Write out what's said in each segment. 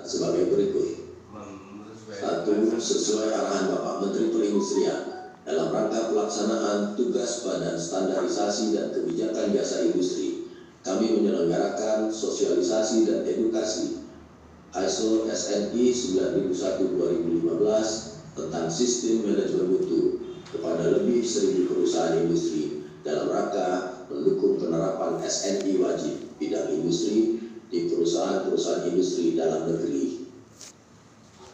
sebagai berikut. 1. Sesuai arahan Bapak Menteri Perindustrian dalam rangka pelaksanaan tugas Badan Standarisasi dan Kebijakan Jasa Industri, kami menyelenggarakan sosialisasi dan edukasi ISO SNI 9001-2015 tentang sistem manajemen mutu kepada lebih 1.000 perusahaan industri dalam rangka mendukung penerapan SNI wajib bidang industri di perusahaan-perusahaan industri dalam negeri.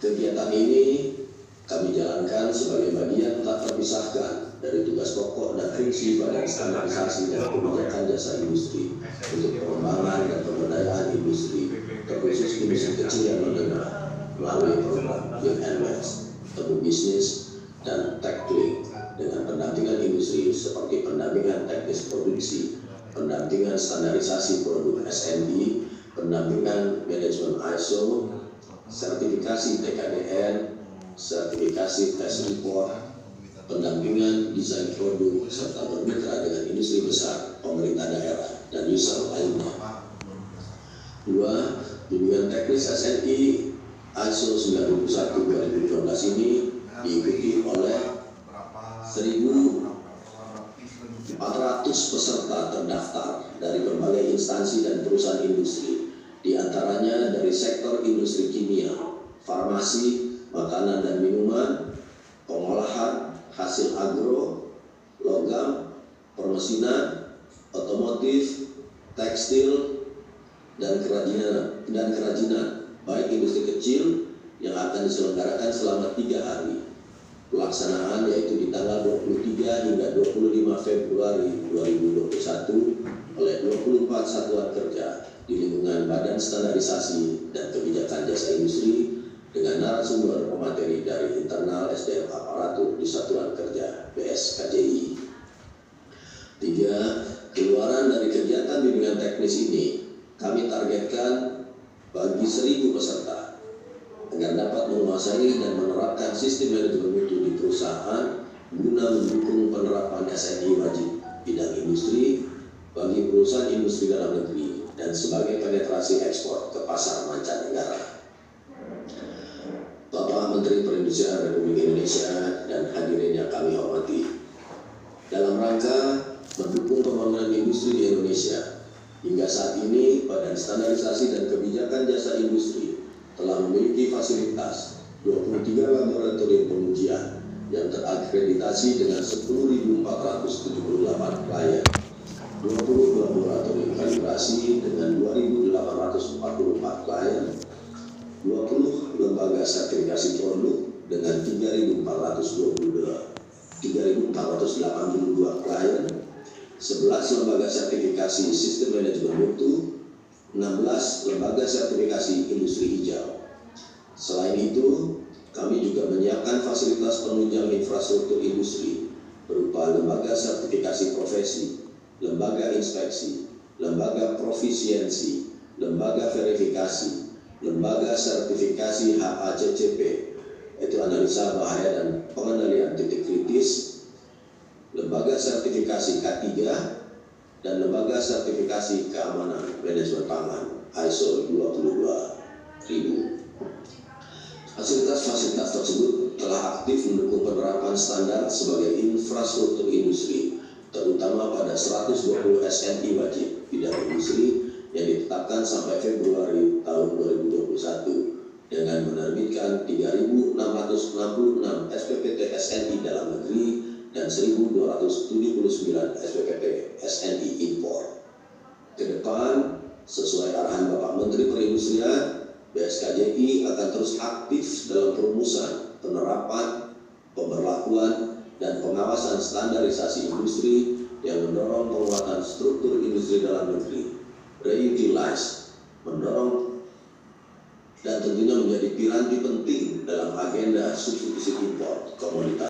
Kegiatan ini kami jalankan sebagai bagian tak terpisahkan dari tugas pokok dan fungsi Badan Standarisasi dan Kebijakan Jasa Industri untuk pengembangan dan pemberdayaan industri, terkhusus industri kecil dan menengah, melalui program Young and Match, Temu Bisnis, dan Tech-Link dengan pendampingan industri seperti pendampingan teknis produksi, pendampingan standarisasi produk SNI, pendampingan manajemen ISO, sertifikasi TKDN, sertifikasi test report, pendampingan desain produk, serta bermitra dengan industri besar, pemerintah daerah, dan user lainnya. 2. Bimbingan teknis SNI ISO 9001-2015 ini diikuti oleh 1.400 peserta terdaftar dari berbagai instansi dan perusahaan industri, di antaranya dari sektor industri kimia, farmasi, makanan dan minuman, pengolahan, hasil agro, logam, permesinan, otomotif, tekstil, dan kerajinan, baik industri kecil yang akan diselenggarakan selama 3 hari. Pelaksanaan yaitu di tanggal 23 hingga 25 Februari 2021 oleh 24 satuan kerja di lingkungan Badan Standarisasi dan Kebijakan Jasa Industri dengan narasumber pemateri dari internal SDM aparatur di Satuan Kerja BSKJI. 3. Keluaran dari kegiatan bimbingan teknis ini kami targetkan bagi 1.000 peserta agar dapat menguasai dan menerapkan sistem manajemen mutu di perusahaan guna mendukung penerapan SNI wajib bidang industri bagi perusahaan industri dalam negeri dan sebagai penetrasi ekspor ke pasar mancanegara. Bapak Menteri Perindustrian Republik Indonesia dan hadirin yang kami hormati, dalam rangka mendukung pembangunan industri di Indonesia, hingga saat ini Badan Standarisasi dan Kebijakan Jasa Industri telah memiliki fasilitas 23 laboratorium pengujian yang terakreditasi dengan 10.478 klien, 20 laboratorium kalibrasi dengan 2.844 klien, 20 lembaga sertifikasi produk dengan 3.482 klien, 11 lembaga sertifikasi sistem manajemen mutu, 16 lembaga sertifikasi industri hijau. Selain itu, kami juga menyiapkan fasilitas penunjang infrastruktur industri berupa lembaga sertifikasi profesi, lembaga inspeksi, lembaga profisiensi, lembaga verifikasi, lembaga sertifikasi HACCP, yaitu analisa bahaya dan pengendalian titik kritis, lembaga sertifikasi K3, dan lembaga sertifikasi keamanan manajemen pangan ISO 22000. Fasilitas-fasilitas tersebut telah aktif mendukung penerapan standar sebagai infrastruktur industri, terutama pada 120 SNI wajib bidang industri yang ditetapkan sampai Februari tahun 2021 dengan menerbitkan 3.666 SPPT SNI dalam negeri dan 1.279 SPPT SNI impor. Ke depan, sesuai arahan Bapak Menteri Perindustrian, BSKJI akan terus aktif dalam perumusan, penerapan, pemberlakuan, dan pengawasan standarisasi industri yang mendorong penguatan struktur industri dalam negeri, reutilize, mendorong dan tentunya menjadi piranti penting dalam agenda substitusi impor komoditas.